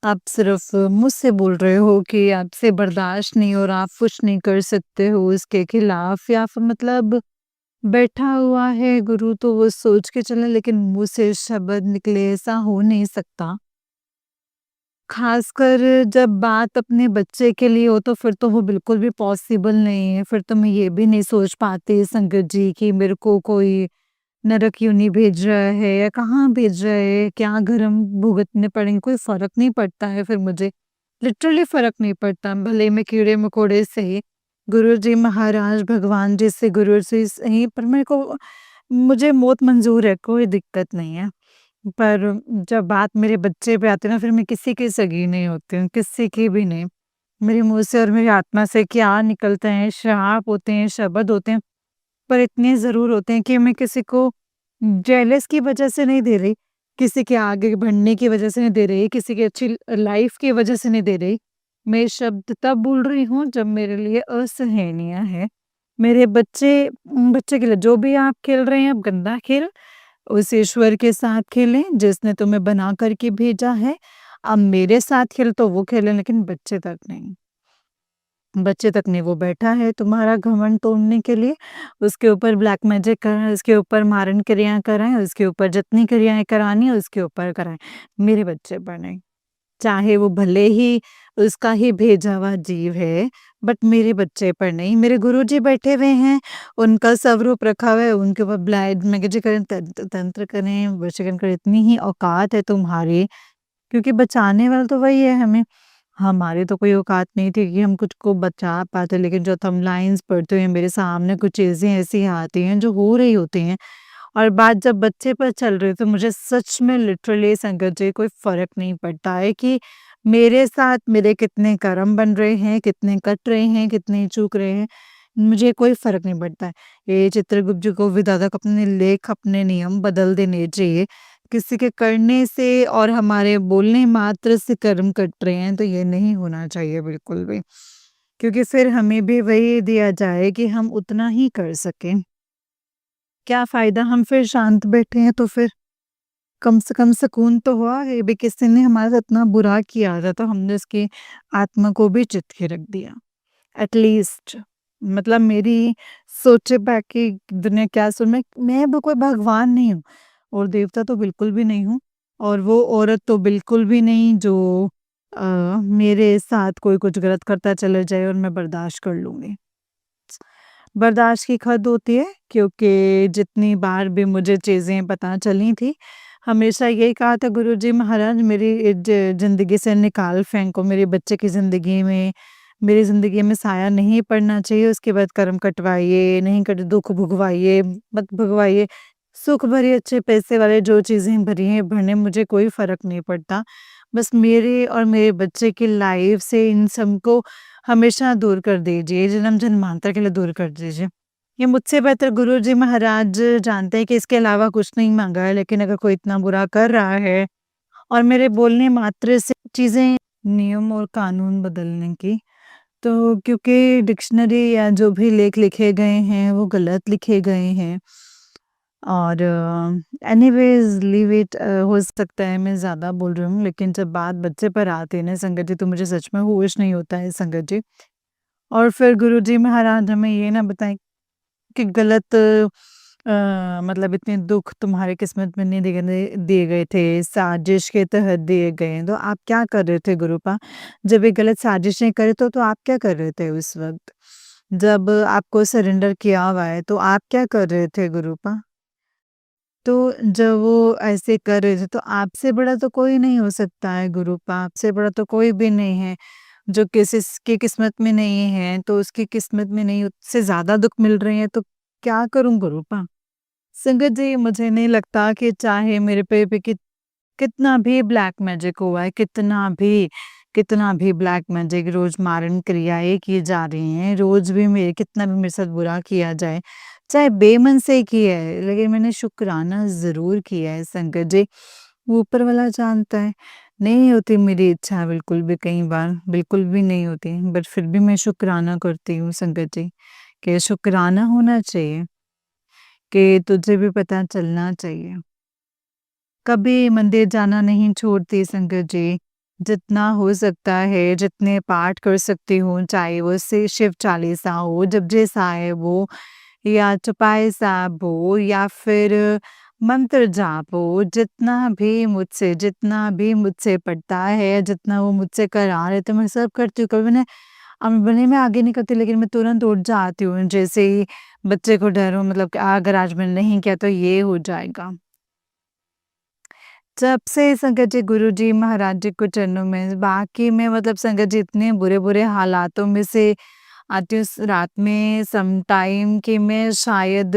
आप सिर्फ़ मुझसे बोल रहे हो कि आपसे बर्दाश्त नहीं और आप कुछ नहीं कर सकते हो इसके खिलाफ़, या फिर मतलब बैठा हुआ है गुरु तो वो सोच के चले, लेकिन मुँह से शब्द निकले, ऐसा हो नहीं सकता। ख़ासकर जब बात अपने बच्चे के लिए हो, तो फिर तो वो बिल्कुल भी पॉसिबल नहीं है। फिर तो मैं ये भी नहीं सोच पाती संगत जी कि मेरे को कोई नरक यूनि भेज रहा है या कहाँ भेज रहा है, क्या गरम भुगतने पड़ेंगे, कोई फ़र्क नहीं पड़ता है फिर मुझे। लिटरली फ़र्क नहीं पड़ता, भले ही मैं कीड़े-मकोड़े से, गुरुजी महाराज भगवान जी से, गुरु जी से ही, पर मेरे को मुझे मौत मंज़ूर है, कोई दिक्कत नहीं है। पर जब बात मेरे बच्चे पे आती है ना, फिर मैं किसी की सगी नहीं होती हूँ, किसी की भी नहीं। मेरे मुँह से और मेरी आत्मा से क्या निकलते हैं, श्राप होते हैं, शब्द होते हैं, पर इतने ज़रूर होते हैं कि मैं किसी को जेलस की वजह से नहीं दे रही, किसी के आगे बढ़ने की वजह से नहीं दे रही, किसी की अच्छी लाइफ़ की वजह से नहीं दे रही। मैं ये शब्द तब बोल रही हूँ जब मेरे लिए असहनीय है। मेरे बच्चे के लिए जो भी आप खेल रहे हैं, आप गंदा खेल उस ईश्वर के साथ खेलें जिसने तुम्हें बना कर के भेजा है। अब मेरे साथ खेल तो वो खेलें, लेकिन बच्चे तक नहीं। बच्चे तक नहीं, वो बैठा है तुम्हारा घमंड तोड़ने के लिए, उसके ऊपर ब्लैक मैजिक कराएँ, उसके ऊपर मारण क्रियाएँ कराएँ, उसके ऊपर जितनी क्रियाएँ करानी है उसके ऊपर कराएँ। मेरे बच्चे पर नहीं। चाहे वो भले ही उसका ही भेजा हुआ जीव है, बट मेरे बच्चे पर नहीं। मेरे गुरुजी बैठे हुए हैं, उनका स्वरूप रखा हुआ है, उनके ऊपर ब्लाइंड मैजिक करें, तंत्र करें, वशीकरण करें, इतनी ही औकात है तुम्हारी, क्योंकि बचाने वाला तो वही है हमें। हमारी तो कोई औकात नहीं थी कि हम कुछ को बचा पाते, लेकिन जो तुम लाइन्स पढ़ते हुए मेरे सामने कुछ चीज़ें ऐसी आती हैं जो हो रही होती हैं, और बात जब बच्चे पर चल रही है, तो मुझे सच में लिटरली संगत जी कोई फ़र्क नहीं पड़ता है कि मेरे साथ मेरे कितने कर्म बन रहे हैं, कितने कट रहे हैं, कितने चूक रहे हैं, मुझे कोई फ़र्क नहीं पड़ता है। ये चित्रगुप्त जी को विधाता को अपने लेख, अपने नियम बदल देने चाहिए। किसी के करने से और हमारे बोलने मात्र से कर्म कट रहे हैं, तो ये नहीं होना चाहिए बिल्कुल भी। क्योंकि फिर हमें भी वही दिया जाए कि हम उतना ही कर सकें। क्या फ़ायदा हम फिर शांत बैठे हैं, तो फिर कम से कम सुकून तो हुआ, ये भी किसी ने हमारे साथ इतना बुरा किया था, तो हमने उसकी आत्मा को भी चित के रख दिया। एटलीस्ट मतलब मेरी सोचे बाकी दुनिया क्या सुन, मैं भी कोई भगवान नहीं हूँ और देवता तो बिल्कुल भी नहीं हूँ, और वो औरत तो बिल्कुल भी नहीं जो मेरे साथ कोई कुछ गलत करता चला जाए और मैं बर्दाश्त कर लूँगी। बर्दाश्त की हद होती है, क्योंकि जितनी बार भी मुझे चीज़ें पता चली थी, हमेशा यही कहा था गुरुजी महाराज, मेरी ज़िंदगी से निकाल फेंको, मेरे बच्चे की ज़िंदगी में, मेरी ज़िंदगी में साया नहीं पड़ना चाहिए, उसके बाद कर्म कटवाइए, नहीं कटे दुःख भुगवाइए, मत भुगवाइए। सुख भरी अच्छे पैसे वाले जो चीज़ें भरी हैं भरने, मुझे कोई फ़र्क नहीं पड़ता। बस मेरे और मेरे बच्चे की लाइफ़ से इन सबको हमेशा दूर कर दीजिए, जन्म-जन्मांतर के लिए दूर कर दीजिए। ये मुझसे बेहतर गुरुजी महाराज जानते हैं कि इसके अलावा कुछ नहीं माँगा है, लेकिन अगर कोई इतना बुरा कर रहा है और मेरे बोलने मात्र से चीज़ें, नियम और कानून बदलने की, तो क्योंकि डिक्शनरी या जो भी लेख लिखे गए हैं, वो गलत लिखे गए हैं, और एनीवेज़ लीव इट, हो सकता है मैं ज़्यादा बोल रही हूँ, लेकिन जब बात बच्चे पर आती है ना संगत जी, तो मुझे सच में होश नहीं होता है संगत जी। और फिर गुरुजी महाराज हमें ये ना बताएँ कि गलत मतलब इतने दुख तुम्हारे किस्मत में नहीं दिए गए थे, साजिश के तहत दिए गए हैं, तो आप क्या कर रहे थे गुरुपा? जब ये गलत साजिशें करे तो आप क्या कर रहे थे उस वक़्त? जब आपको सरेंडर किया हुआ है, तो आप क्या कर रहे थे गुरुपा? तो जब वो ऐसे कर रहे थे, तो आपसे बड़ा तो कोई नहीं हो सकता है गुरुपा, आपसे बड़ा तो कोई भी नहीं है। जो की किस्मत में नहीं है, तो उसकी किस्मत में नहीं उससे ज़्यादा दुःख मिल रहे हैं, तो क्या करूँ गुरुपा? संगत जी, मुझे नहीं लगता कि चाहे मेरे पे कितना भी ब्लैक मैजिक हुआ है, कितना भी ब्लैक मैजिक रोज़ मारण क्रियाएँ की जा रही हैं, रोज़ भी मेरे कितना भी मेरे साथ बुरा किया जाए, चाहे बेमन से किया है, लेकिन मैंने शुक्राना ज़रूर किया है संगत जी। वो ऊपर वाला जानता है, नहीं होती मेरी इच्छा बिल्कुल भी कई बार, बिल्कुल भी नहीं होती, बट फिर भी मैं शुक्राना करती हूँ संगत जी, कि शुक्राना होना चाहिए, कि तुझे भी पता चलना चाहिए। कभी मंदिर जाना नहीं छोड़ती संगत जी। जितना हो सकता है, जितने पाठ कर सकती हूँ, चाहे वो शिव चालीसा हो, जपजी साहिब हो या चौपाई साहब हो या फिर मंत्र जाप हो, जितना भी मुझसे पड़ता है, जितना वो मुझसे करा रहे थे, मैं सब करती हूँ। कभी मैंने भले मैं आगे नहीं करती, लेकिन मैं तुरंत उठ जाती हूँ, जैसे ही बच्चे को डर हो, मतलब कि अगर आज मैंने नहीं किया तो ये हो जाएगा। जब से संगत जी गुरुजी महाराज जी के चरणों में, बाकी में मतलब संगत जी इतने बुरे-बुरे हालातों में से आती हूँ रात में सम टाइम कि मैं शायद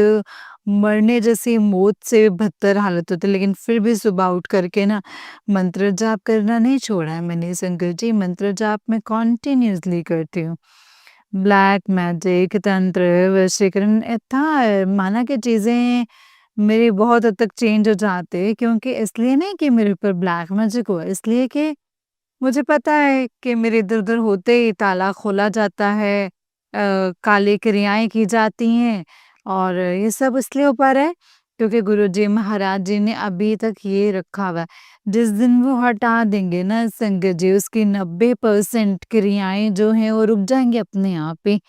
मरने जैसी मौत से बदतर हालत होती है, लेकिन फिर भी सुबह उठ करके ना मंत्र जाप करना नहीं छोड़ा है मैंने संगत जी, मंत्र जाप मैं कंटिन्यूअसली करती हूँ। ब्लैक मैजिक, तंत्र, वशीकरण था माना कि चीज़ें मेरी बहुत हद तक चेंज हो जाते हैं, क्योंकि इसलिए नहीं कि मेरे ऊपर ब्लैक मैजिक हुआ, इसलिए कि मुझे पता है कि मेरे इधर-उधर होते ही ताला खोला जाता है, काली क्रियाएँ की जाती हैं और ये सब इसलिए हो पा रहा है क्योंकि गुरुजी महाराज जी ने अभी तक ये रखा हुआ है। जिस दिन वो हटा देंगे ना संगत जी, उसकी 90% क्रियाएँ जो हैं वो रुक जाएँगी अपने आप ही।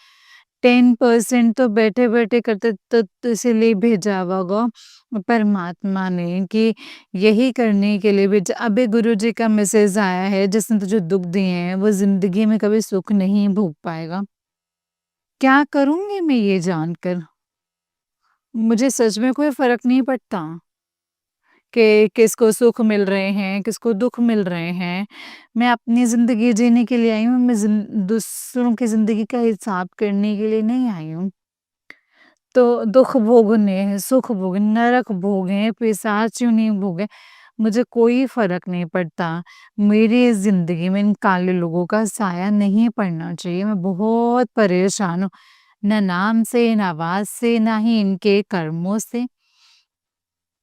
10% तो बैठे-बैठे करते तो इसीलिए भेजा होगा परमात्मा ने कि यही करने के लिए भेजा। अभी गुरुजी का मैसेज आया है, जिसने तुझे दुःख दिए हैं, वो ज़िंदगी में कभी सुख नहीं भोग पाएगा। क्या करूँगी मैं ये जानकर? मुझे सच में कोई फ़र्क नहीं पड़ता कि किसको सुख मिल रहे हैं, किसको दुःख मिल रहे हैं। मैं अपनी ज़िंदगी जीने के लिए आई हूँ, मैं दूसरों की ज़िंदगी का हिसाब करने के लिए नहीं आई हूँ। तो दुःख भोगने हैं, सुख भोगने, नरक भोगें, पिशाचिनी भोगें, मुझे कोई फ़र्क नहीं पड़ता। मेरी ज़िंदगी में इन काले लोगों का साया नहीं पड़ना चाहिए, मैं बहुत परेशान हूँ। ना नाम से, ना आवाज़ से, ना ही इनके कर्मों से।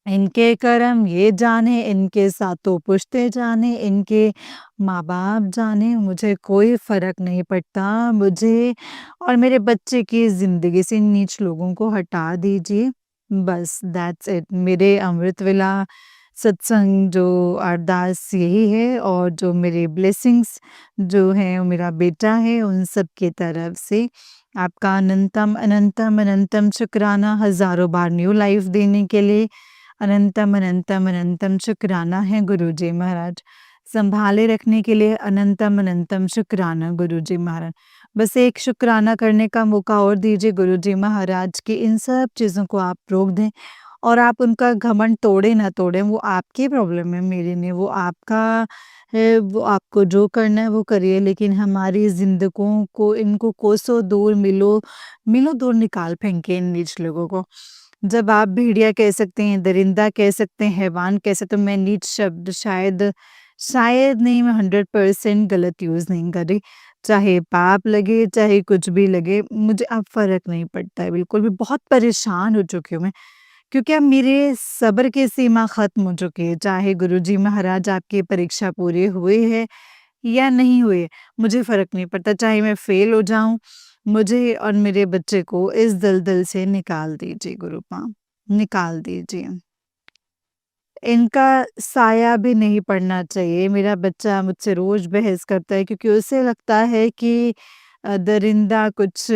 इनके कर्म ये जाने, इनके सातों पुश्ते जाने, इनके माँ-बाप जाने, मुझे कोई फ़र्क नहीं पड़ता। मुझे और मेरे बच्चे की ज़िंदगी से इन नीच लोगों को हटा दीजिए। बस दैट्स इट। मेरे अमृत वेला सत्संग जो अरदास यही है और जो मेरे ब्लेसिंग्स जो हैं, वो मेरा बेटा है, उन सब की तरफ से आपका अनंतम, अनंतम, अनंतम शुक्राना हज़ारों बार न्यू लाइफ़ देने के लिए। अनंतम, अनंतम, अनंतम शुक्राना है गुरुजी महाराज। सँभाले रखने के लिए अनंतम, अनंतम शुक्राना गुरुजी महाराज। बस एक शुक्राना करने का मौका और दीजिए गुरुजी महाराज कि इन सब चीज़ों को आप रोक दें और आप उनका घमंड तोड़े ना तोड़ें, वो आपकी प्रॉब्लम है, मेरी नहीं। वो आपका है, वो आपको जो करना है वो करिए, लेकिन हमारी ज़िंदगियों को इनको कोसों दूर मीलों दूर निकाल फेंके इन नीच लोगों को। जब आप भेड़िया कह सकते हैं, दरिंदा कह सकते हैं, हैवान कह सकते हैं, मैं नीच शब्द शायद नहीं, मैं 100% गलत यूज़ नहीं कर रही। चाहे पाप लगे, चाहे कुछ भी लगे, मुझे अब फ़र्क नहीं पड़ता है बिल्कुल भी। बहुत परेशान हो चुकी हूँ मैं, क्योंकि अब मेरे सब्र की सीमा ख़त्म हो चुकी है। चाहे गुरुजी महाराज आपकी परीक्षा पूरी हुई है या नहीं हुई, मुझे फ़र्क नहीं पड़ता। चाहे मैं फ़ेल हो जाऊँ, मुझे और मेरे बच्चे को इस दलदल से निकाल दीजिए गुरुपा, निकाल दीजिए। इनका साया भी नहीं पड़ना चाहिए। मेरा बच्चा मुझसे रोज़ बहस करता है, क्योंकि उसे लगता है कि दरिंदा कुछ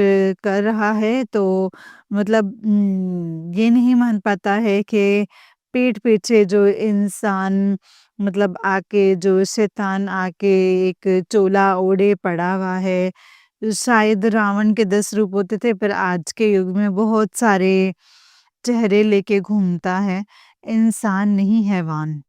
कर रहा है तो मतलब ये नहीं मान पाता है कि पीठ पीछे जो इंसान मतलब आके जो शैतान आके एक चोला ओढ़े पड़ा हुआ है। शायद रावण के 10 रूप होते थे पर आज के युग में बहुत सारे चेहरे लेके घूमता है, इंसान नहीं हैवान।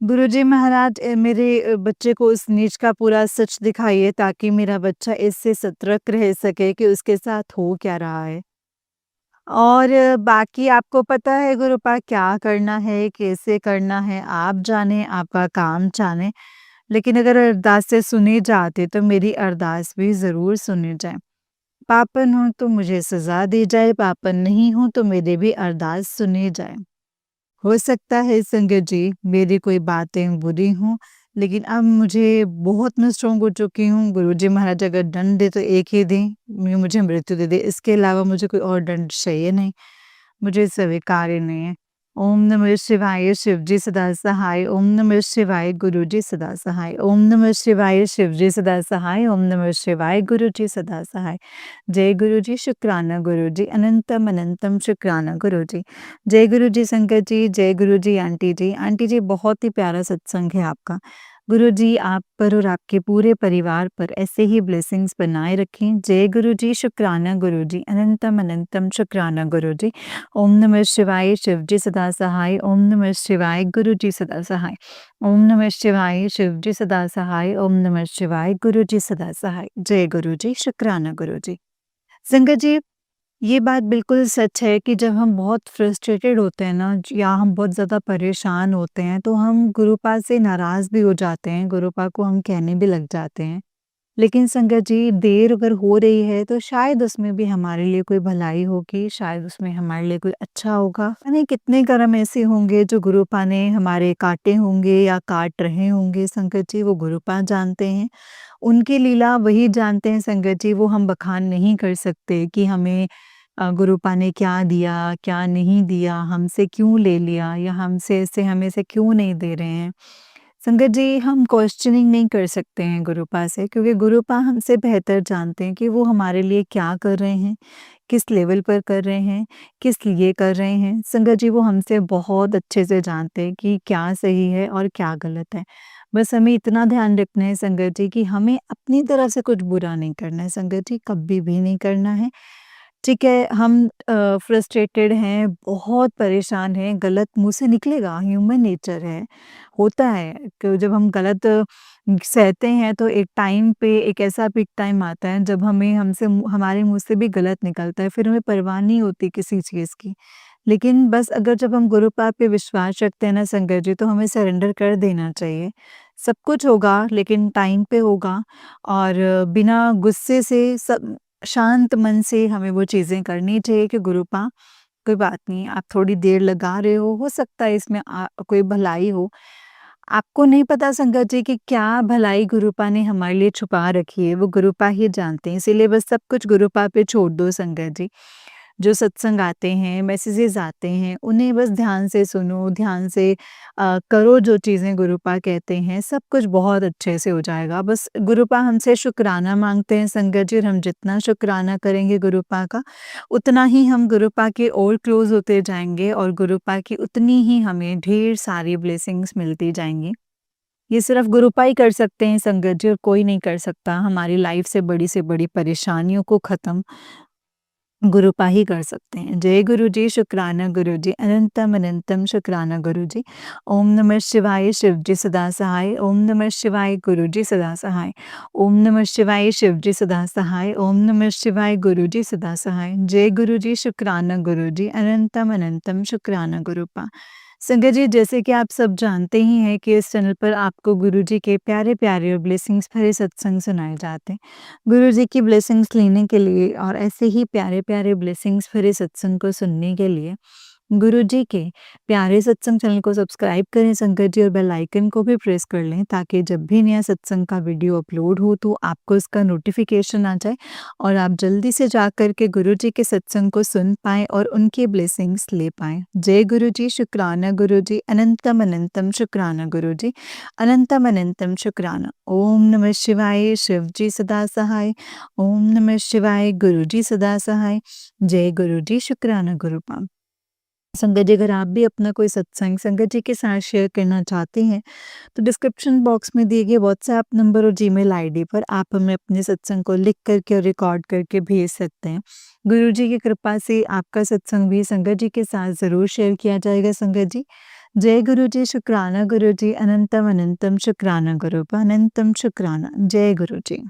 गुरुजी महाराज मेरे बच्चे को उस नीच का पूरा सच दिखाइए ताकि मेरा बच्चा इससे सतर्क रह सके कि उसके साथ हो क्या रहा है। और बाकी आपको पता है गुरुपा क्या करना है, कैसे करना है, आप जाने, आपका काम जाने। लेकिन अगर अरदास से सुनी जाती तो मेरी अरदास भी ज़रूर सुनी जाए। पापन हूँ तो मुझे सज़ा दी जाए, पापन नहीं हूँ तो मेरी भी अरदास सुनी जाए। हो सकता है संगत जी मेरी कोई बातें बुरी हों, लेकिन अब मुझे बहुत मैं स्ट्रॉन्ग हो चुकी हूँ। गुरुजी महाराज अगर दंड दे तो एक ही दें, मुझे मृत्यु दे दें, इसके अलावा मुझे कोई और दंड चाहिए नहीं, मुझे स्वीकार्य नहीं है। ओम नमः शिवाय शिवजी सदा सहाय, ओम नमः शिवाय गुरुजी सदा सहाय, ओम नमः शिवाय शिवजी सदा सहाय, ओम नमः शिवाय गुरुजी सदा सहाय। जय गुरुजी शुक्राना गुरुजी, अनंतम अनंतम शुक्राना गुरुजी। जय गुरुजी संगत जी, जय गुरुजी आंटी जी। आंटी जी बहुत ही प्यारा सत्संग है आपका। गुरुजी आप पर और आपके पूरे परिवार पर ऐसे ही ब्लेसिंग्स बनाए रखें। जय गुरुजी शुक्राना गुरुजी, अनंतम अनंतम शुक्राना गुरुजी। ओम नमः शिवाय शिवजी सदा सहाय, ओम नमः शिवाय गुरुजी सदा सहाय, ओम नमः शिवाय शिवजी सदा सहाय, ओम नमः शिवाय गुरुजी सदा सहाय। जय गुरुजी शुक्राना गुरुजी। संगत जी ये बात बिल्कुल सच है कि जब हम बहुत फ्रस्ट्रेटेड होते हैं ना या हम बहुत ज़्यादा परेशान होते हैं तो हम गुरुपा से नाराज़ भी हो जाते हैं, गुरुपा को हम कहने भी लग जाते हैं। लेकिन संगत जी देर अगर हो रही है तो शायद उसमें भी हमारे लिए कोई भलाई होगी, शायद उसमें हमारे लिए कोई अच्छा होगा। पता नहीं कितने कर्म ऐसे होंगे जो गुरुपा ने हमारे काटे होंगे या काट रहे होंगे संगत जी, वो गुरुपा जानते हैं। उनकी लीला वही जानते हैं संगत जी, वो हम बखान नहीं कर सकते कि हमें गुरुपा ने क्या दिया, क्या नहीं दिया, हमसे क्यों ले लिया या हमसे ऐसे हमें से क्यों नहीं दे रहे हैं। संगत जी हम क्वेश्चनिंग नहीं कर सकते हैं गुरुपा से क्योंकि गुरुपा हमसे बेहतर जानते हैं कि वो हमारे लिए क्या कर रहे हैं, किस लेवल पर कर रहे हैं, किस लिए कर रहे हैं। संगत जी वो हमसे बहुत अच्छे से जानते हैं कि क्या सही है और क्या गलत है। बस हमें इतना ध्यान रखना है संगत जी कि हमें अपनी तरफ से कुछ बुरा नहीं करना है संगत जी, कभी भी नहीं करना है। ठीक है, हम फ्रस्ट्रेटेड हैं, बहुत परेशान हैं, गलत मुँह से निकलेगा, ह्यूमन नेचर है। होता है कि जब हम गलत सहते हैं तो एक टाइम पे एक ऐसा पीक टाइम आता है जब हमें हमसे हमारे मुँह से भी गलत निकलता है, फिर हमें परवाह नहीं होती किसी चीज़ की। लेकिन बस अगर जब हम गुरु पाक पे विश्वास रखते हैं ना संगत जी, तो हमें सरेंडर कर देना चाहिए। सब कुछ होगा लेकिन टाइम पे होगा और बिना गुस्से से सब शांत मन से हमें वो चीज़ें करनी चाहिए कि गुरुपा कोई बात नहीं, आप थोड़ी देर लगा रहे हो सकता है इसमें कोई भलाई हो। आपको नहीं पता संगत जी कि क्या भलाई गुरुपा ने हमारे लिए छुपा रखी है, वो गुरुपा ही जानते हैं, इसीलिए बस सब कुछ गुरुपा पे छोड़ दो संगत जी। जो सत्संग आते हैं, मैसेजेस आते हैं, उन्हें बस ध्यान से सुनो, ध्यान से करो जो चीज़ें गुरुपा कहते हैं, सब कुछ बहुत अच्छे से हो जाएगा। बस गुरुपा हमसे शुकराना माँगते हैं संगत जी और हम जितना शुकराना करेंगे गुरुपा का, उतना ही हम गुरुपा के और क्लोज़ होते जाएँगे और गुरुपा की उतनी ही हमें ढेर सारी ब्लेसिंग्स मिलती जाएँगी। ये सिर्फ़ गुरुपा ही कर सकते हैं संगत जी और कोई नहीं कर सकता हमारी लाइफ़ से बड़ी परेशानियों को ख़त्म गुरुपा ही कर सकते हैं। जय गुरु जी, शुक्राना गुरु जी, अनंतम अनंतम शुक्राना गुरु जी। ओम नमः शिवाय शिव जी सदा सहाय, ओम नमः शिवाय गुरु जी सदा सहाय, ओम नमः शिवाय शिव जी सदा सहाय, ओम नमः शिवाय गुरु जी सदा सहाय। जय गुरु जी, शुक्राना गुरु जी, अनंतम अनंतम शुक्राना गुरुपा। संगत जी जैसे कि आप सब जानते ही हैं कि इस चैनल पर आपको गुरु जी के प्यारे-प्यारे और ब्लेसिंग्स भरे सत्संग सुनाए जाते हैं। गुरु जी की ब्लेसिंग्स लेने के लिए और ऐसे ही प्यारे-प्यारे ब्लेसिंग्स भरे सत्संग को सुनने के लिए गुरु जी के प्यारे सत्संग चैनल को सब्सक्राइब करें संगत जी और बेल आइकन को भी प्रेस कर लें ताकि जब भी नया सत्संग का वीडियो अपलोड हो तो आपको इसका नोटिफिकेशन आ जाए और आप जल्दी से जा कर के गुरु जी के सत्संग को सुन पाएं और उनके ब्लेसिंग्स ले पाएं। जय गुरु जी, शुक्राना गुरु जी, अनंतम अनंतम शुक्राना गुरु जी, अनंतम अनंतम शुक्राना। ओम नमः शिवाय, शिव जी सदा सहाय। ओम नमः शिवाय, गुरु जी सदा सहाय। जय गुरु जी, शुक्राना गुरु पाम। संगत जी, अगर आप भी अपना कोई सत्संग संगत जी के साथ शेयर करना चाहते हैं तो डिस्क्रिप्शन बॉक्स में दिए गए व्हाट्सएप नंबर और जीमेल आईडी पर आप हमें अपने सत्संग को लिख करके और रिकॉर्ड करके भेज सकते हैं। गुरु जी की कृपा से आपका सत्संग भी संगत जी के साथ ज़रूर शेयर किया जाएगा। संगत जी, जय गुरु जी, शुक्राना गुरु जी, अनंतम अनंतम शुक्राना गुरु, अनंतम शुक्राना। जय गुरु जी।